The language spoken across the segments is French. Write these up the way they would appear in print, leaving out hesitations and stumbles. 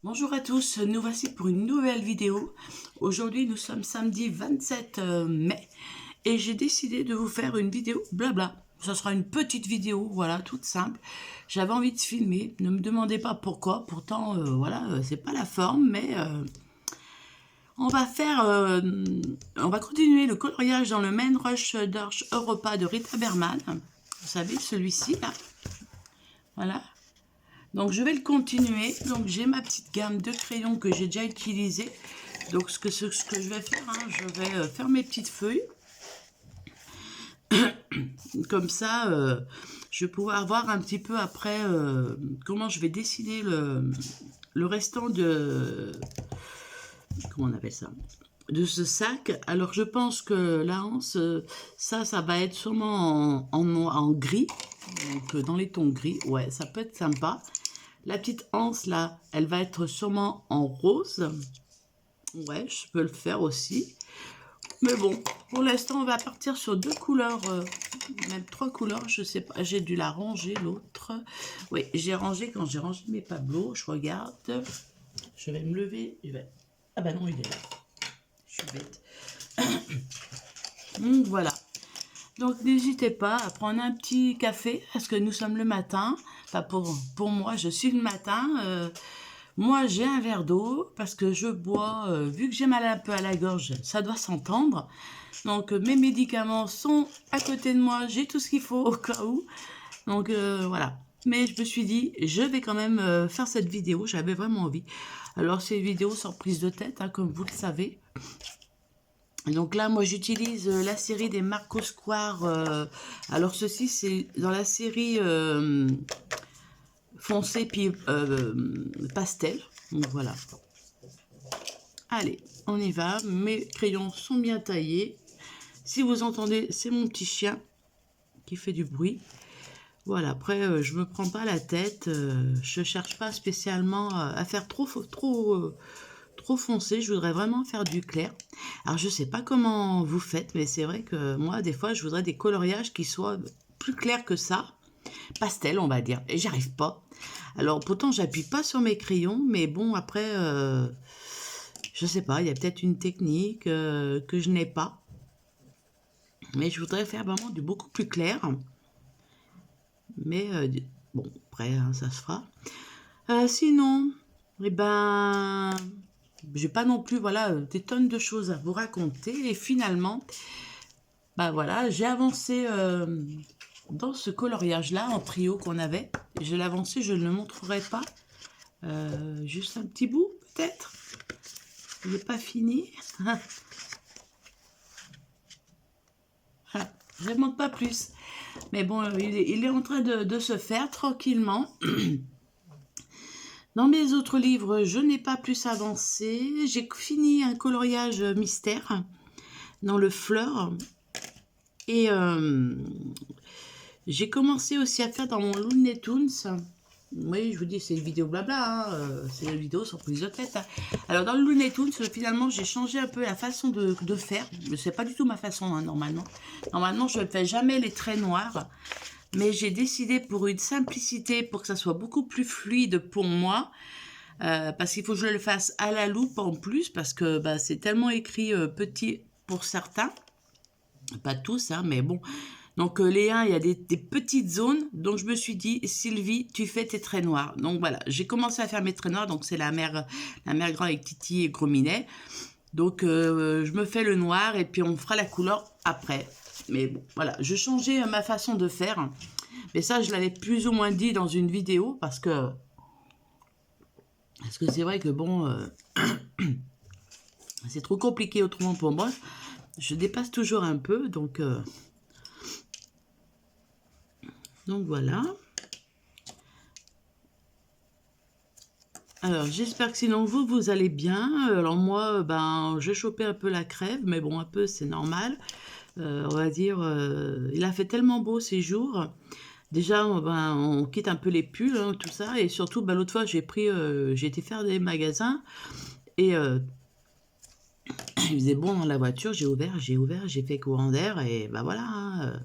Bonjour à tous, nous voici pour une nouvelle vidéo. Aujourd'hui nous sommes samedi 27 mai et j'ai décidé de vous faire une vidéo blabla. Ça sera une petite vidéo, voilà, toute simple. J'avais envie de filmer, ne me demandez pas pourquoi, pourtant voilà, c'est pas la forme, mais on va continuer le coloriage dans le Main Rush Dark Europa de Rita Berman. Vous savez, celui-ci là, voilà. Donc je vais le continuer. Donc j'ai ma petite gamme de crayons que j'ai déjà utilisé. Donc ce que je vais faire, hein, je vais faire mes petites feuilles. Comme ça, je vais pouvoir voir un petit peu après comment je vais dessiner le restant de... Comment on appelle ça? De ce sac. Alors je pense que la hanse, ça va être sûrement en gris. Donc dans les tons gris, ouais, ça peut être sympa. La petite anse là, elle va être sûrement en rose. Ouais, je peux le faire aussi. Mais bon, pour l'instant, on va partir sur deux couleurs, même trois couleurs, je sais pas. J'ai dû la ranger, l'autre. Oui, j'ai rangé quand j'ai rangé mes tableaux. Je regarde. Je vais me lever. Ah bah non, il est là. Je suis bête. Donc voilà. Donc n'hésitez pas à prendre un petit café parce que nous sommes le matin. Enfin pour moi, je suis le matin. Moi, j'ai un verre d'eau parce que je bois, vu que j'ai mal un peu à la gorge, ça doit s'entendre. Donc mes médicaments sont à côté de moi, j'ai tout ce qu'il faut au cas où. Donc voilà. Mais je me suis dit, je vais quand même faire cette vidéo, j'avais vraiment envie. Alors c'est une vidéo sans prise de tête, hein, comme vous le savez. Donc là, moi, j'utilise la série des Marco Square. Alors, ceci, c'est dans la série foncé puis pastel. Donc, voilà. Allez, on y va. Mes crayons sont bien taillés. Si vous entendez, c'est mon petit chien qui fait du bruit. Voilà, après, je me prends pas la tête. Je cherche pas spécialement à faire trop foncé, je voudrais vraiment faire du clair. Alors je sais pas comment vous faites, mais c'est vrai que moi des fois je voudrais des coloriages qui soient plus clairs que ça, pastel on va dire, et j'y arrive pas. Alors pourtant j'appuie pas sur mes crayons, mais bon après je sais pas, il y a peut-être une technique que je n'ai pas, mais je voudrais faire vraiment du beaucoup plus clair. Mais bon après hein, ça se fera. Sinon, eh ben j'ai pas non plus voilà des tonnes de choses à vous raconter et finalement bah voilà j'ai avancé dans ce coloriage là en trio qu'on avait. Je l'ai avancé, je ne le montrerai pas, juste un petit bout peut-être, il n'est pas fini. Voilà, je ne montre pas plus, mais bon il est en train de se faire tranquillement. Dans mes autres livres, je n'ai pas plus avancé. J'ai fini un coloriage mystère dans le fleur. Et j'ai commencé aussi à faire dans mon Looney Tunes. Oui, je vous dis, c'est une vidéo blabla. Hein, c'est une vidéo sans prise de tête. Hein. Alors, dans le Looney Tunes, finalement, j'ai changé un peu la façon de faire. C'est pas du tout ma façon, hein, normalement. Normalement, je ne fais jamais les traits noirs. Mais j'ai décidé pour une simplicité, pour que ça soit beaucoup plus fluide pour moi, parce qu'il faut que je le fasse à la loupe en plus, parce que bah, c'est tellement écrit petit pour certains, pas tous, hein, mais bon. Donc les 1, il y a des petites zones, donc je me suis dit, Sylvie, tu fais tes traits noirs. Donc voilà, j'ai commencé à faire mes traits noirs, donc c'est la mère grand avec Titi et Gros Minet. Donc je me fais le noir et puis on fera la couleur après. Mais bon, voilà, je changeais ma façon de faire. Mais ça, je l'avais plus ou moins dit dans une vidéo parce que c'est vrai que bon, c'est trop compliqué autrement pour moi. Je dépasse toujours un peu, donc voilà. Alors, j'espère que sinon vous allez bien. Alors moi, ben, j'ai chopé un peu la crève, mais bon, un peu, c'est normal. On va dire, il a fait tellement beau ces jours. Déjà, ben, on quitte un peu les pulls, hein, tout ça. Et surtout, ben, l'autre fois, j'ai été faire des magasins. Et il faisait bon dans la voiture. J'ai fait courant d'air. Et ben voilà. Hein,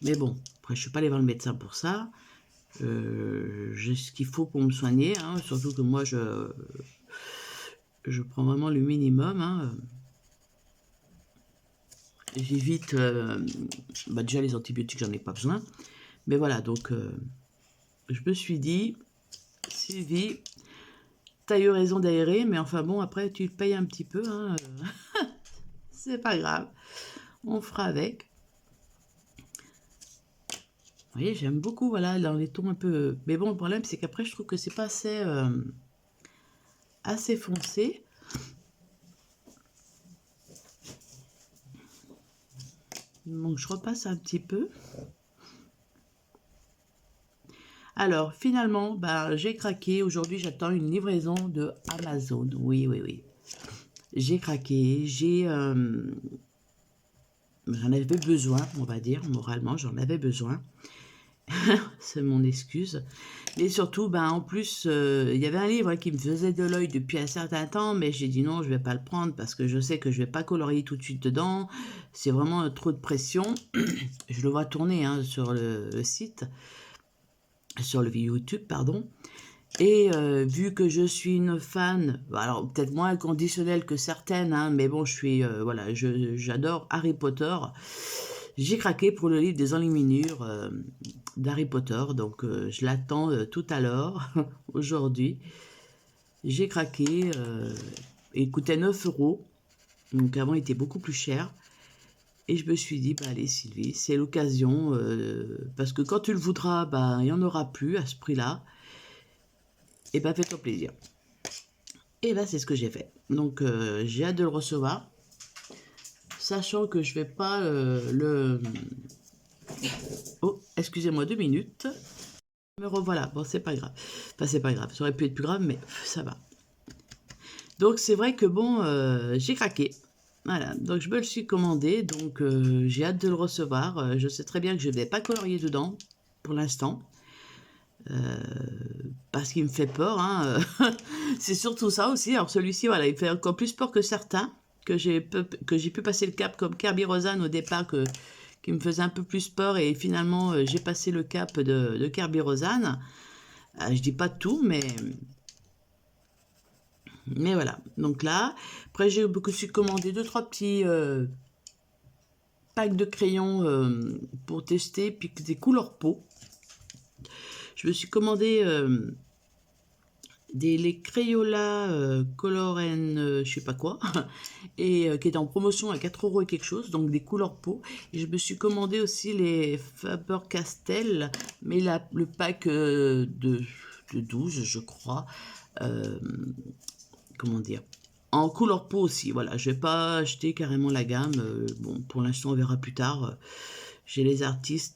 mais bon, après, je suis pas allée voir le médecin pour ça. J'ai ce qu'il faut pour me soigner. Hein, surtout que moi, je prends vraiment le minimum. Hein. J'évite bah déjà les antibiotiques, j'en ai pas besoin. Mais voilà, donc je me suis dit, Sylvie, t'as eu raison d'aérer, mais enfin bon, après tu le payes un petit peu. Hein, c'est pas grave, on fera avec. Vous voyez, j'aime beaucoup, voilà, dans les tons un peu... Mais bon, le problème, c'est qu'après, je trouve que c'est pas assez foncé. Donc, je repasse un petit peu. Alors, finalement, bah, j'ai craqué. Aujourd'hui, j'attends une livraison de Amazon. Oui, oui, oui. J'ai craqué. J'en avais besoin, on va dire. Moralement, j'en avais besoin. C'est mon excuse. Et surtout, ben, en plus, il y avait un livre qui me faisait de l'œil depuis un certain temps, mais j'ai dit non, je vais pas le prendre parce que je sais que je vais pas colorier tout de suite dedans. C'est vraiment trop de pression. Je le vois tourner hein, sur le site, sur le YouTube, pardon. Et vu que je suis une fan, alors peut-être moins inconditionnelle que certaines, hein, mais bon, voilà, j'adore Harry Potter. J'ai craqué pour le livre des enluminures d'Harry Potter, donc je l'attends tout à l'heure, aujourd'hui. J'ai craqué, il coûtait 9 €, donc avant il était beaucoup plus cher. Et je me suis dit, bah allez Sylvie, c'est l'occasion, parce que quand tu le voudras, bah, il n'y en aura plus à ce prix-là. Et bah fais-toi plaisir. Et là c'est ce que j'ai fait. Donc j'ai hâte de le recevoir, sachant que je vais pas le... Oh, excusez-moi 2 minutes. Me revoilà, bon c'est pas grave. Enfin c'est pas grave, ça aurait pu être plus grave, mais ça va. Donc c'est vrai que bon, j'ai craqué. Voilà, donc je me le suis commandé, donc j'ai hâte de le recevoir. Je sais très bien que je ne vais pas colorier dedans, pour l'instant. Parce qu'il me fait peur, hein. C'est surtout ça aussi. Alors celui-ci, voilà, il fait encore plus peur que certains, que j'ai pu passer le cap comme Kirby Rosanne au départ, qui me faisait un peu plus peur, et finalement j'ai passé le cap de Kirby Rosanne. Je dis pas tout, mais voilà. Donc là, après j'ai aussi commandé 2-3 petits packs de crayons pour tester, puis des couleurs peau. Je me suis commandé les Crayola Color and je sais pas quoi, et qui est en promotion à 4 € et quelque chose, donc des couleurs peau. Et je me suis commandé aussi les Faber-Castell, mais le pack de 12, je crois. Comment dire, en couleur peau aussi, voilà. Je vais pas acheter carrément la gamme. Bon, pour l'instant, on verra plus tard. J'ai les RTX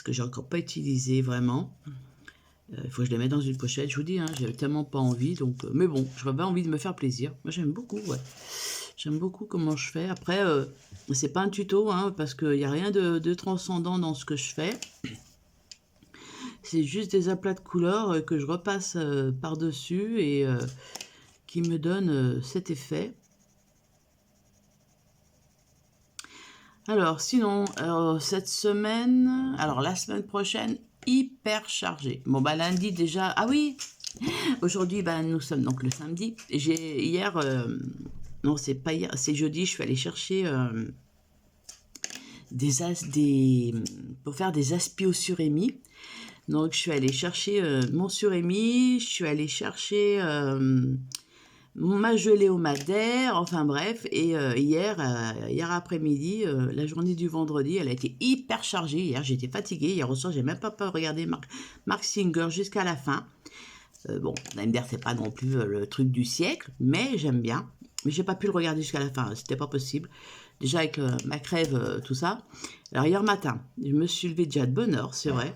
que j'ai encore pas utilisé vraiment. Il faut que je les mette dans une pochette. Je vous dis, hein, j'ai tellement pas envie. Donc, mais bon, j'aurais bien envie de me faire plaisir. Moi, j'aime beaucoup, ouais. J'aime beaucoup comment je fais. Après, c'est pas un tuto, hein, parce qu'il n'y a rien de transcendant dans ce que je fais. C'est juste des aplats de couleurs que je repasse par-dessus et qui me donne cet effet. Alors, sinon, cette semaine, alors la semaine prochaine, hyper chargée. Bon, bah lundi déjà, ah oui, aujourd'hui, bah, nous sommes donc le samedi. J'ai hier, non, c'est pas hier, c'est jeudi, je suis allée chercher pour faire des aspi au surémi. Donc, je suis allée chercher mon surémi, je suis allée chercher ma gelée au madère, enfin bref, et hier après-midi, la journée du vendredi, elle a été hyper chargée. Hier, j'étais fatiguée. Hier au soir, j'ai même pas regardé Marc Singer jusqu'à la fin. Bon, vous allez me dire, c'est pas non plus le truc du siècle, mais j'aime bien. Mais j'ai pas pu le regarder jusqu'à la fin, c'était pas possible. Déjà avec ma crève, tout ça. Alors hier matin, je me suis levée déjà de bonne heure, c'est vrai.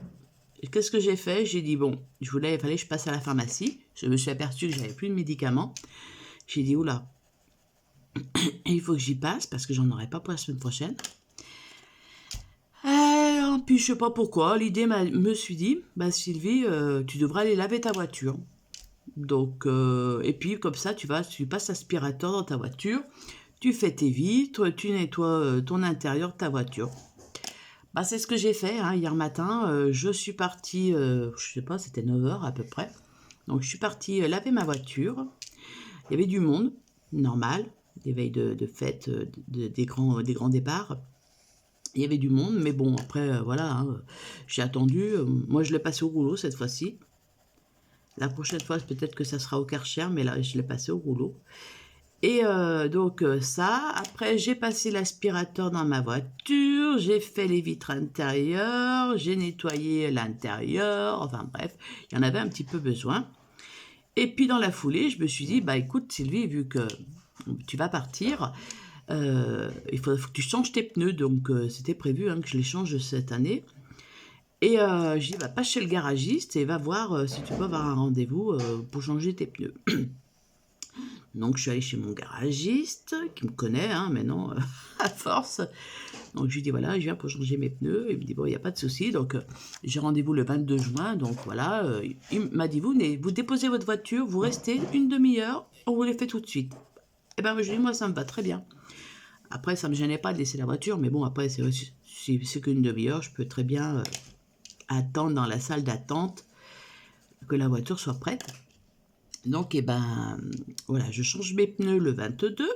Qu'est-ce que j'ai fait? J'ai dit, bon, il fallait que je passe à la pharmacie. Je me suis aperçue que j'avais plus de médicaments. J'ai dit, oula, il faut que j'y passe parce que j'en aurai pas pour la semaine prochaine. puis je sais pas pourquoi, l'idée me suis dit, bah Sylvie, tu devrais aller laver ta voiture. Donc, et puis comme ça, tu passes l'aspirateur dans ta voiture, tu fais tes vitres, tu nettoies ton intérieur de ta voiture. Bah, c'est ce que j'ai fait hein, hier matin. Je suis partie, je sais pas, c'était 9 h à peu près. Donc, je suis partie laver ma voiture. Il y avait du monde, normal, des veilles de fête, des grands départs. Il y avait du monde, mais bon, après, voilà, hein, j'ai attendu. Moi, je l'ai passé au rouleau cette fois-ci. La prochaine fois, peut-être que ça sera au Karcher, mais là, je l'ai passé au rouleau. Et donc ça, après j'ai passé l'aspirateur dans ma voiture, j'ai fait les vitres intérieures, j'ai nettoyé l'intérieur, enfin bref, il y en avait un petit peu besoin. Et puis dans la foulée, je me suis dit, bah écoute Sylvie, vu que tu vas partir, faut que tu changes tes pneus, donc c'était prévu hein, que je les change cette année. Et j'ai dit, bah passe chez le garagiste et va voir si tu peux avoir un rendez-vous pour changer tes pneus. Donc je suis allée chez mon garagiste, qui me connaît, hein, maintenant, à force. Donc je lui dis, voilà, je viens pour changer mes pneus. Il me dit, bon, il n'y a pas de souci. Donc j'ai rendez-vous le 22 juin. Donc voilà, il m'a dit, vous déposez votre voiture, vous restez une demi-heure, on vous les fait tout de suite. Et bien je lui dis, moi ça me va très bien. Après, ça ne me gênait pas de laisser la voiture, mais bon, après, c'est qu'une demi-heure, je peux très bien attendre dans la salle d'attente que la voiture soit prête. Donc, eh ben, voilà, je change mes pneus le 22.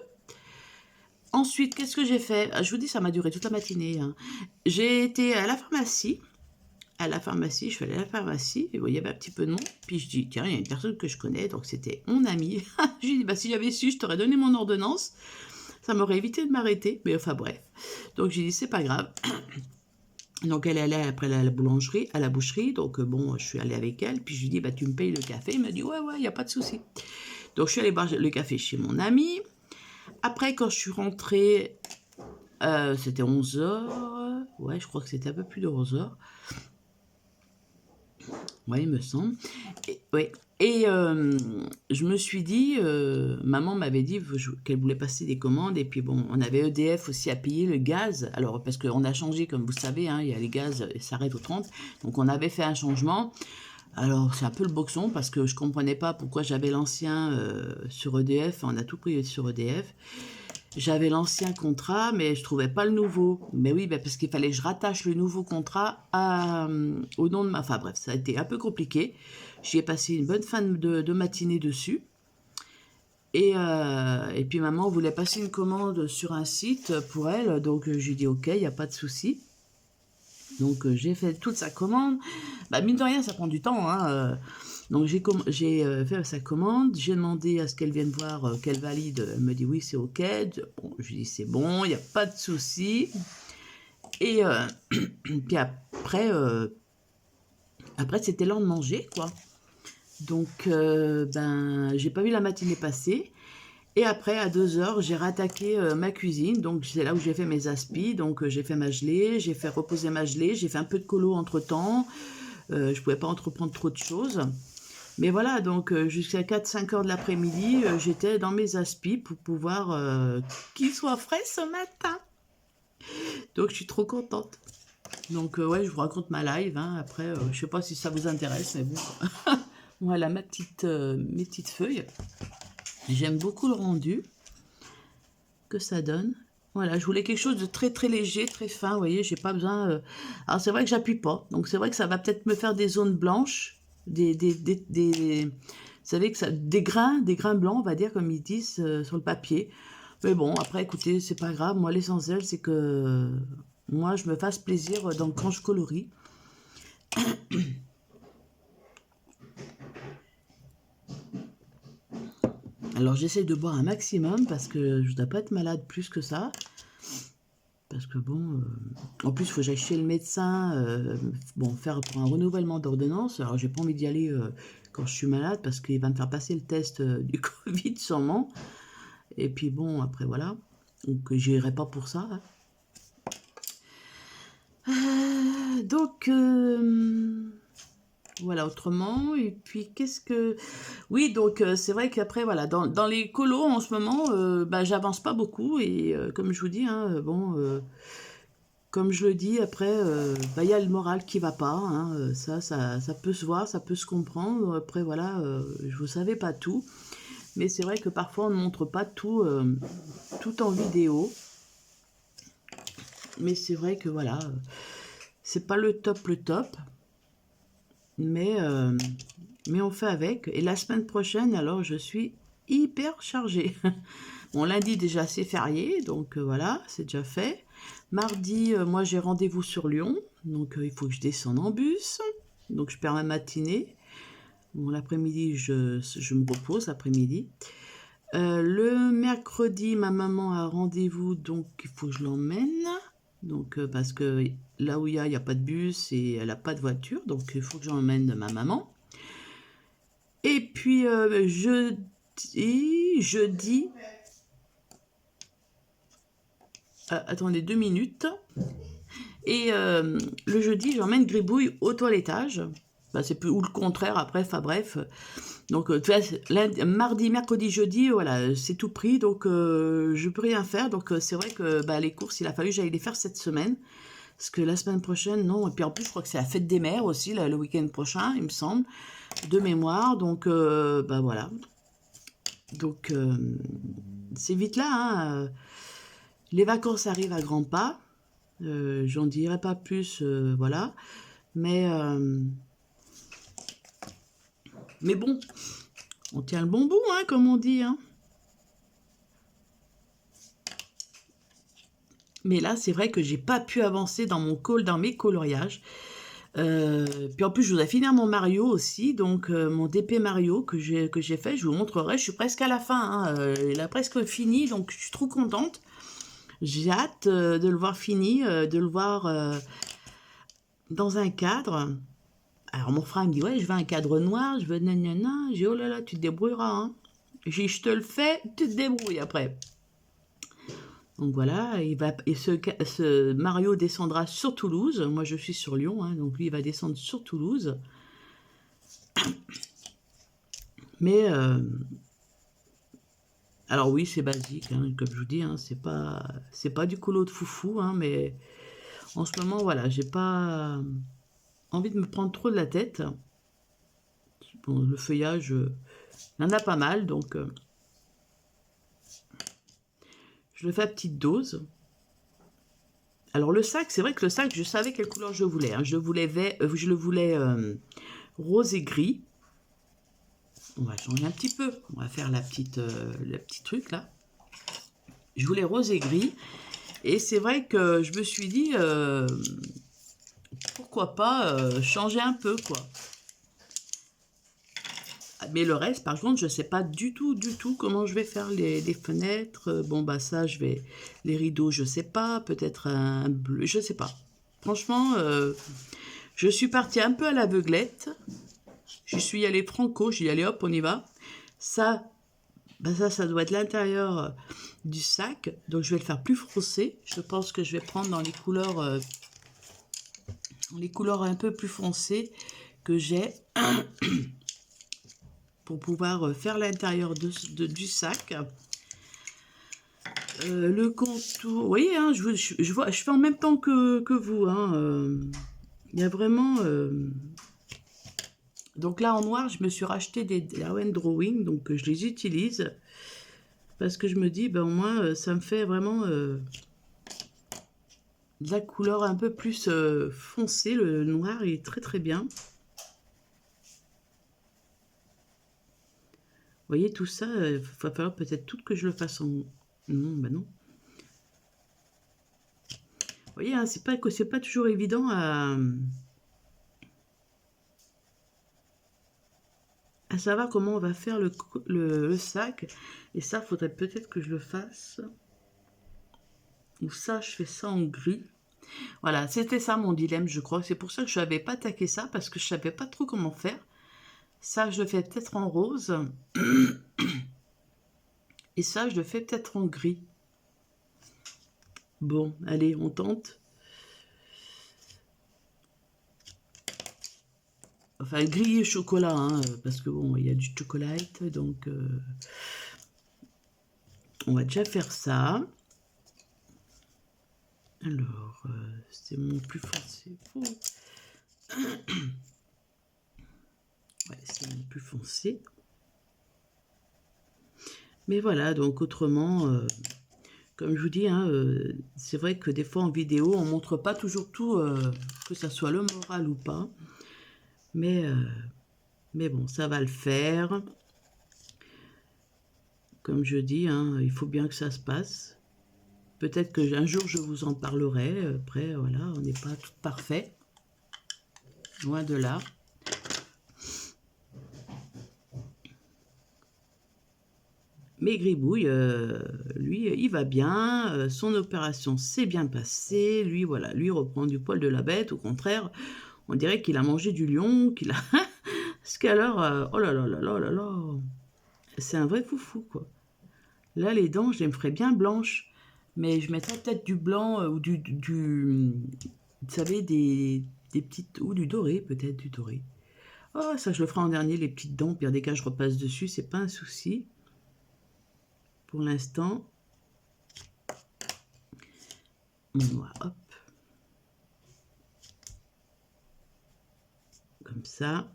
Ensuite, qu'est-ce que j'ai fait? Je vous dis, ça m'a duré toute la matinée. Hein. J'ai été à la pharmacie. Je suis allée à la pharmacie, et il y avait un petit peu de monde. Puis je dis, tiens, il y a une personne que je connais, donc c'était mon ami. Je lui dis, bah, si j'avais su, je t'aurais donné mon ordonnance. Ça m'aurait évité de m'arrêter. Mais enfin, bref. Donc, j'ai dit, c'est pas grave. Donc elle est allée après à la boucherie, donc bon, je suis allée avec elle, puis je lui dis, bah tu me payes le café, il m'a dit, ouais, il n'y a pas de souci. Donc je suis allée boire le café chez mon ami. Après, quand je suis rentrée, c'était 11 h, ouais, je crois que c'était un peu plus de 11 h. Ouais, il me semble. Et je me suis dit, maman m'avait dit qu'elle voulait passer des commandes, et puis bon, on avait EDF aussi à payer, le gaz, alors parce qu'on a changé, comme vous savez, hein, il y a les gaz, et ça arrête au 30, donc on avait fait un changement. Alors c'est un peu le boxon, parce que je comprenais pas pourquoi j'avais l'ancien sur EDF, on a tout pris sur EDF. J'avais l'ancien contrat, mais je trouvais pas le nouveau. Mais oui, parce qu'il fallait que je rattache le nouveau contrat au nom de ma... Enfin bref, ça a été un peu compliqué. J'y ai passé une bonne fin de matinée dessus. Et puis maman voulait passer une commande sur un site pour elle. Donc je lui ai dit, ok, il n'y a pas de souci. Donc j'ai fait toute sa commande. Bah, mine de rien, ça prend du temps, hein. Donc j'ai fait sa commande, j'ai demandé à ce qu'elle vienne voir, qu'elle valide. Elle me dit oui, c'est ok. Bon, je lui dis c'est bon, il n'y a pas de souci. Et puis après c'était l'heure de manger, quoi. Donc j'ai pas vu la matinée passer. Et après, à 2 h, j'ai rattaqué ma cuisine. Donc c'est là où j'ai fait mes aspis. Donc j'ai fait ma gelée, j'ai fait reposer ma gelée, j'ai fait un peu de colo entre-temps. Je pouvais pas entreprendre trop de choses. Mais voilà, donc jusqu'à 4-5 h de l'après-midi, j'étais dans mes aspis pour pouvoir qu'ils soient frais ce matin. Donc je suis trop contente. Donc ouais, je vous raconte ma live. Hein. Après, je sais pas si ça vous intéresse, mais bon. Voilà mes petites feuilles. J'aime beaucoup le rendu que ça donne. Voilà, je voulais quelque chose de très très léger, très fin. Vous voyez, j'ai pas besoin... Alors c'est vrai que j'appuie pas. Donc c'est vrai que ça va peut-être me faire des zones blanches. Vous savez que ça, des grains blancs, on va dire, comme ils disent sur le papier. Mais bon, après, écoutez, c'est pas grave. Moi, l'essentiel, c'est que moi, je me fasse plaisir quand je colorie. Alors, j'essaie de boire un maximum parce que je ne dois pas être malade plus que ça. Parce que bon, en plus, il faut que j'aille chez le médecin, faire pour un renouvellement d'ordonnance. Alors, j'ai pas envie d'y aller quand je suis malade parce qu'il va me faire passer le test du Covid sûrement. Et puis bon, après voilà. Donc, j'irai pas pour ça. Hein. Donc, voilà, autrement. Et puis, qu'est-ce que... Oui, donc, c'est vrai qu'après, voilà, dans les colos, en ce moment, j'avance pas beaucoup. Et comme je vous dis, hein, comme je le dis, après, bah, y a le moral qui va pas, hein, ça peut se voir, ça peut se comprendre. Après, voilà, je ne savais pas tout. Mais c'est vrai que parfois, on ne montre pas tout, tout en vidéo. Mais c'est vrai que, voilà, c'est pas le top, mais on fait avec. Et la semaine prochaine, alors, je suis hyper chargée. Bon, lundi, déjà, c'est férié, donc voilà, c'est déjà fait. Mardi, moi, j'ai rendez-vous sur Lyon, donc il faut que je descende en bus. Donc, je perds ma matinée. Bon, l'après-midi, je me repose, l'après-midi. Le mercredi, ma maman a rendez-vous, donc il faut que je l'emmène. Donc, parce que là où il n'y a pas de bus et elle n'a pas de voiture, donc il faut que j'emmène ma maman. Et puis, jeudi, attendez 2 minutes. Et le jeudi, j'emmène Gribouille au toilettage. Bah, c'est plus ou le contraire après, enfin bref. Donc, tu vois, lundi, mardi, mercredi, jeudi, voilà, c'est tout pris. Donc, je peux rien faire. Donc, c'est vrai que bah, les courses, il a fallu que j'aille les faire cette semaine. Parce que la semaine prochaine, non. Et puis en plus, je crois que c'est la fête des mères aussi, là, le week-end prochain, il me semble, de mémoire. Donc, bah voilà. Donc, c'est vite là, hein. Les vacances arrivent à grands pas. J'en dirai pas plus, voilà. Mais bon, on tient le bon bout, hein, comme on dit. Hein. Mais là, c'est vrai que j'ai pas pu avancer dans mes coloriages. Puis en plus, je voudrais finir mon Mario aussi, donc mon DP Mario que j'ai fait, je vous montrerai. Je suis presque à la fin, hein, il a presque fini, donc je suis trop contente. J'ai hâte de le voir fini, de le voir dans un cadre. Alors mon frère me dit, ouais, je veux un cadre noir, je veux nanana. J'ai dit, oh là là, tu te débrouilleras. Hein. J'ai dit, je te le fais, tu te débrouilles après. Donc voilà, ce Mario descendra sur Toulouse. Moi, je suis sur Lyon, hein, donc lui, il va descendre sur Toulouse. Mais, alors oui, c'est basique, hein, comme je vous dis, hein, c'est pas du culot de foufou, hein, mais en ce moment, voilà, j'ai pas envie de me prendre trop de la tête. Bon, le feuillage, il y en a pas mal, donc je le fais à petite dose. Alors le sac, c'est vrai que le sac, je savais quelle couleur je voulais. Hein. Je le voulais rose et gris. On va changer un petit peu. On va faire le petit truc là. Je voulais rose et gris. Et c'est vrai que je me suis dit, pourquoi pas changer un peu, quoi. Mais le reste, par contre, je ne sais pas du tout comment je vais faire les fenêtres. Bon, bah ça, les rideaux, je ne sais pas. Peut-être un bleu, je ne sais pas. Franchement, je suis partie un peu à l'aveuglette. Je suis allée franco, j'ai dit allez hop, on y va. Ça, bah ça doit être l'intérieur du sac. Donc je vais le faire plus foncé. Je pense que je vais prendre dans les couleurs un peu plus foncées que j'ai pour pouvoir faire l'intérieur du sac. Le contour, vous voyez, hein, je fais en même temps que vous. Hein, il y a vraiment... Donc là, en noir, je me suis racheté des Darwin Drawing, donc je les utilise. Parce que je me dis, ben, au moins, ça me fait vraiment de la couleur un peu plus foncée. Le noir, il est très très bien. Vous voyez, tout ça, il va falloir peut-être tout que je le fasse en... Non, ben non. Vous voyez, hein, c'est pas toujours évident à savoir comment on va faire le sac. Et ça, faudrait peut-être que je le fasse. Ou ça, je fais ça en gris. Voilà, c'était ça mon dilemme, je crois. C'est pour ça que je n'avais pas attaqué ça, parce que je savais pas trop comment faire. Ça, je le fais peut-être en rose. Et ça, je le fais peut-être en gris. Bon, allez, on tente. Enfin, gris et chocolat, hein, parce que bon, il y a du chocolat, donc on va déjà faire ça. Alors, c'est mon plus foncé. Oh. Ouais, c'est mon plus foncé. Mais voilà, donc autrement, comme je vous dis, hein, c'est vrai que des fois en vidéo, on montre pas toujours tout, que ça soit le moral ou pas. Mais bon, ça va le faire. Comme je dis, hein, il faut bien que ça se passe. Peut-être qu'un jour, je vous en parlerai. Après, voilà, on n'est pas tout parfait. Loin de là. Mais Gribouille, lui, il va bien. Son opération s'est bien passée. Lui, voilà, lui reprend du poil de la bête. Au contraire, on dirait qu'il a mangé du lion, qu'il a... Parce qu'alors, oh là là là là là là, c'est un vrai foufou, quoi. Là, les dents, je les me ferais bien blanches. Mais je mettrais peut-être du blanc ou vous savez, des petites... Ou du doré, peut-être, du doré. Oh, ça, je le ferai en dernier, les petites dents. Pire des cas, je repasse dessus, c'est pas un souci. Pour l'instant, voilà, hop, comme ça.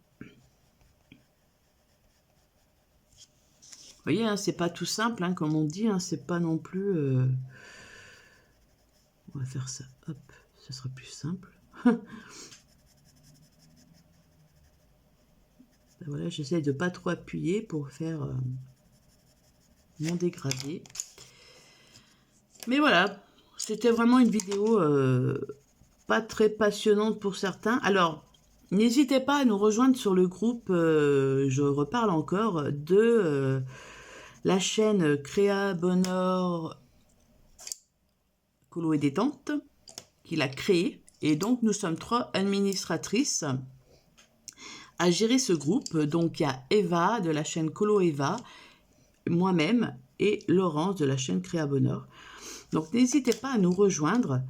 Vous voyez, hein, c'est pas tout simple, hein, comme on dit, hein, c'est pas non plus... On va faire ça, hop, ce sera plus simple. Voilà, j'essaie de pas trop appuyer pour faire mon dégradé. Mais voilà, c'était vraiment une vidéo pas très passionnante pour certains. Alors, n'hésitez pas à nous rejoindre sur le groupe, je reparle encore, de la chaîne Créa Bonheur Colo et Détente, qu'il a créée. Et donc, nous sommes 3 administratrices à gérer ce groupe. Donc, il y a Eva de la chaîne Colo Eva, moi-même et Laurence de la chaîne Créa Bonheur. Donc, n'hésitez pas à nous rejoindre.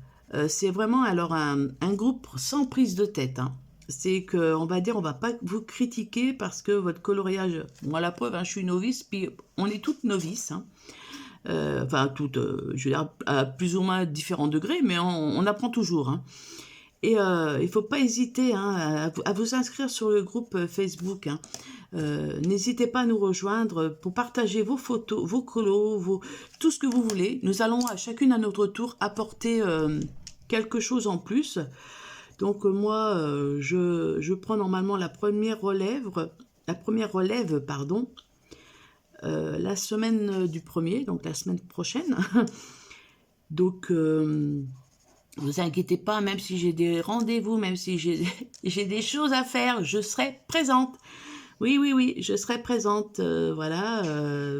C'est vraiment alors un groupe sans prise de tête. Hein. C'est qu'on va dire, on va pas vous critiquer parce que votre coloriage, moi la preuve, hein, je suis novice, puis on est toutes novices. Hein. Enfin, toutes, je veux dire, à plus ou moins différents degrés, mais on apprend toujours. Hein. Et il ne faut pas hésiter hein, à vous inscrire sur le groupe Facebook. Hein. N'hésitez pas à nous rejoindre pour partager vos photos, vos colos, tout ce que vous voulez. Nous allons à chacune à notre tour apporter quelque chose en plus. Donc moi, je prends normalement la première relève, pardon, la semaine du 1er, donc la semaine prochaine. Donc, vous inquiétez pas, même si j'ai des rendez-vous, même si j'ai des choses à faire, je serai présente. Oui, je serai présente. Voilà,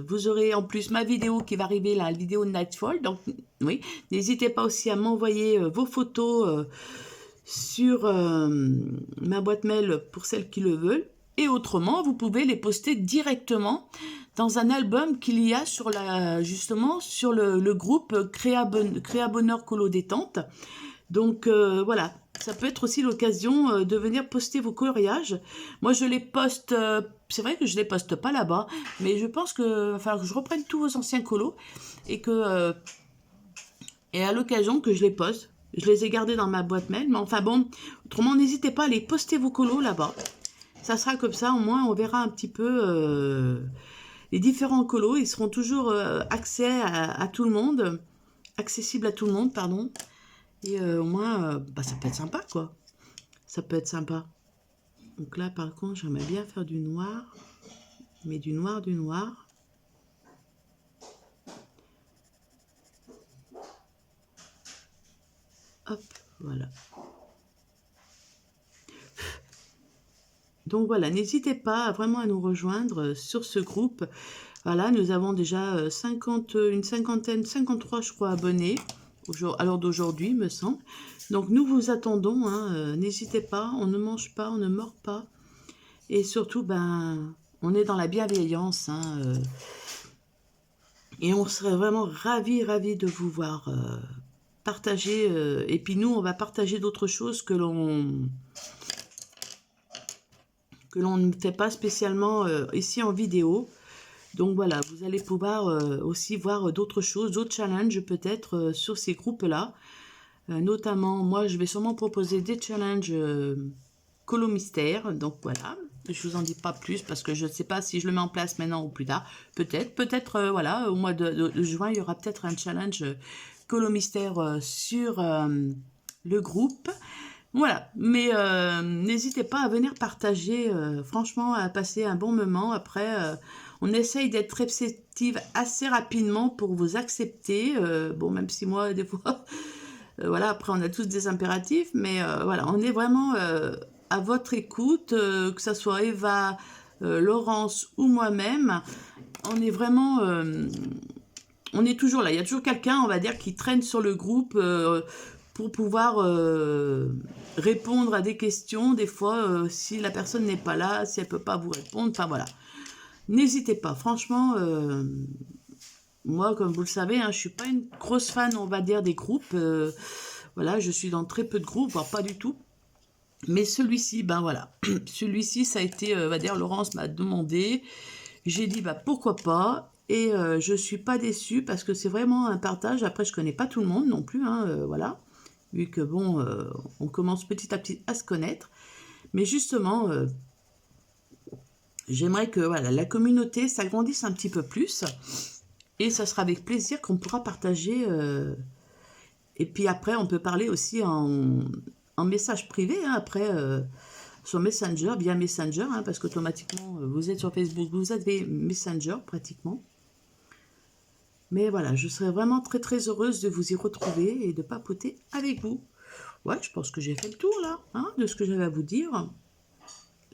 vous aurez en plus ma vidéo qui va arriver, la vidéo de Nightfall. Donc, oui, n'hésitez pas aussi à m'envoyer vos photos sur ma boîte mail pour celles qui le veulent. Et autrement, vous pouvez les poster directement dans un album qu'il y a sur justement sur le groupe Créa Bonheur Colo Détente. Donc voilà, ça peut être aussi l'occasion de venir poster vos coloriages. Moi je les poste, c'est vrai que je les poste pas là-bas, mais je pense que va falloir que je reprenne tous vos anciens colos et que et à l'occasion que je les poste. Je les ai gardés dans ma boîte mail, mais enfin bon, autrement n'hésitez pas à les poster vos colos là-bas. Ça sera comme ça, au moins on verra un petit peu les différents colos. Ils seront toujours accessibles à tout le monde, pardon. Et au moins, bah, ça peut être sympa, quoi. Ça peut être sympa. Donc là, par contre, j'aimerais bien faire du noir. Mais du noir. Hop, voilà. Donc voilà, n'hésitez pas vraiment à nous rejoindre sur ce groupe. Voilà, nous avons déjà 53, je crois, abonnés. À l'heure d'aujourd'hui, me semble. Donc, nous vous attendons. Hein, n'hésitez pas, on ne mange pas, on ne mord pas. Et surtout, ben, on est dans la bienveillance. Hein, et on serait vraiment ravis de vous voir partager. Et puis nous, on va partager d'autres choses que l'on ne fait pas spécialement ici en vidéo. Donc voilà, vous allez pouvoir aussi voir d'autres choses, d'autres challenges peut-être sur ces groupes-là. Notamment, moi, je vais sûrement proposer des challenges colo mystère. Donc voilà, je vous en dis pas plus parce que je ne sais pas si je le mets en place maintenant ou plus tard. Peut-être, voilà, au mois de juin, il y aura peut-être un challenge colo mystère sur le groupe. Voilà, mais n'hésitez pas à venir partager, franchement, à passer un bon moment. Après, on essaye d'être réceptive assez rapidement pour vous accepter. Bon, même si moi, des fois, voilà, après, on a tous des impératifs, mais voilà, on est vraiment à votre écoute, que ce soit Eva, Laurence ou moi-même. On est vraiment... on est toujours là. Il y a toujours quelqu'un, on va dire, qui traîne sur le groupe pour pouvoir répondre à des questions. Des fois, si la personne n'est pas là, si elle ne peut pas vous répondre, enfin voilà. N'hésitez pas. Franchement, moi, comme vous le savez, hein, je ne suis pas une grosse fan, on va dire, des groupes. Voilà, je suis dans très peu de groupes, voire pas du tout. Mais celui-ci, ben voilà. Celui-ci, ça a été, on va dire, Laurence m'a demandé. J'ai dit, bah pourquoi pas. Et je ne suis pas déçue parce que c'est vraiment un partage. Après, je ne connais pas tout le monde non plus, hein, voilà. Vu que, bon, on commence petit à petit à se connaître. Mais justement, j'aimerais que voilà, la communauté s'agrandisse un petit peu plus. Et ça sera avec plaisir qu'on pourra partager. Et puis après, on peut parler aussi en message privé, hein, après, sur Messenger, via Messenger, hein, parce qu'automatiquement, vous êtes sur Facebook, vous avez Messenger pratiquement. Mais voilà, je serais vraiment très très heureuse de vous y retrouver et de papoter avec vous. Ouais, je pense que j'ai fait le tour là, hein, de ce que j'avais à vous dire.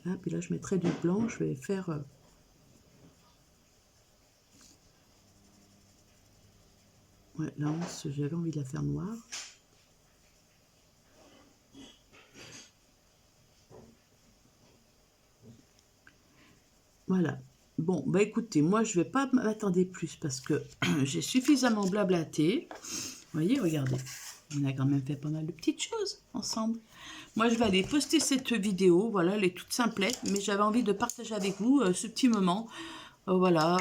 Là, puis là, je mettrai du blanc, je vais faire... Ouais, là, j'avais envie de la faire noire. Voilà. Bon, bah écoutez, moi, je vais pas m'attendre plus parce que j'ai suffisamment blablaté. Vous voyez, regardez. On a quand même fait pas mal de petites choses ensemble. Moi, je vais aller poster cette vidéo. Voilà, elle est toute simplette, mais j'avais envie de partager avec vous ce petit moment. Voilà,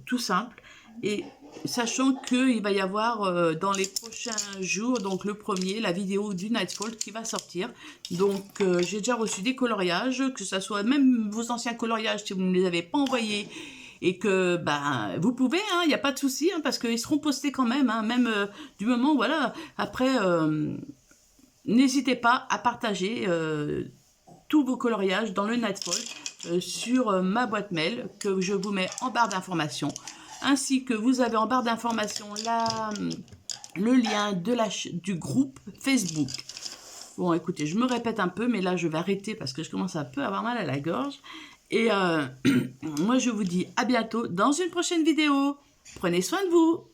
tout simple. Et sachant qu'il va y avoir dans les prochains jours, donc le premier, la vidéo du Nightfall qui va sortir. Donc, j'ai déjà reçu des coloriages, que ce soit même vos anciens coloriages si vous ne les avez pas envoyés. Et que, ben, vous pouvez, hein, il n'y a pas de souci, hein, parce qu'ils seront postés quand même, hein, même du moment, voilà. Après, n'hésitez pas à partager tous vos coloriages dans le Nightfall sur ma boîte mail que je vous mets en barre d'informations. Ainsi que vous avez en barre d'informations le lien du groupe Facebook. Bon, écoutez, je me répète un peu, mais là, je vais arrêter parce que je commence un peu à avoir mal à la gorge. Et moi, je vous dis à bientôt dans une prochaine vidéo. Prenez soin de vous.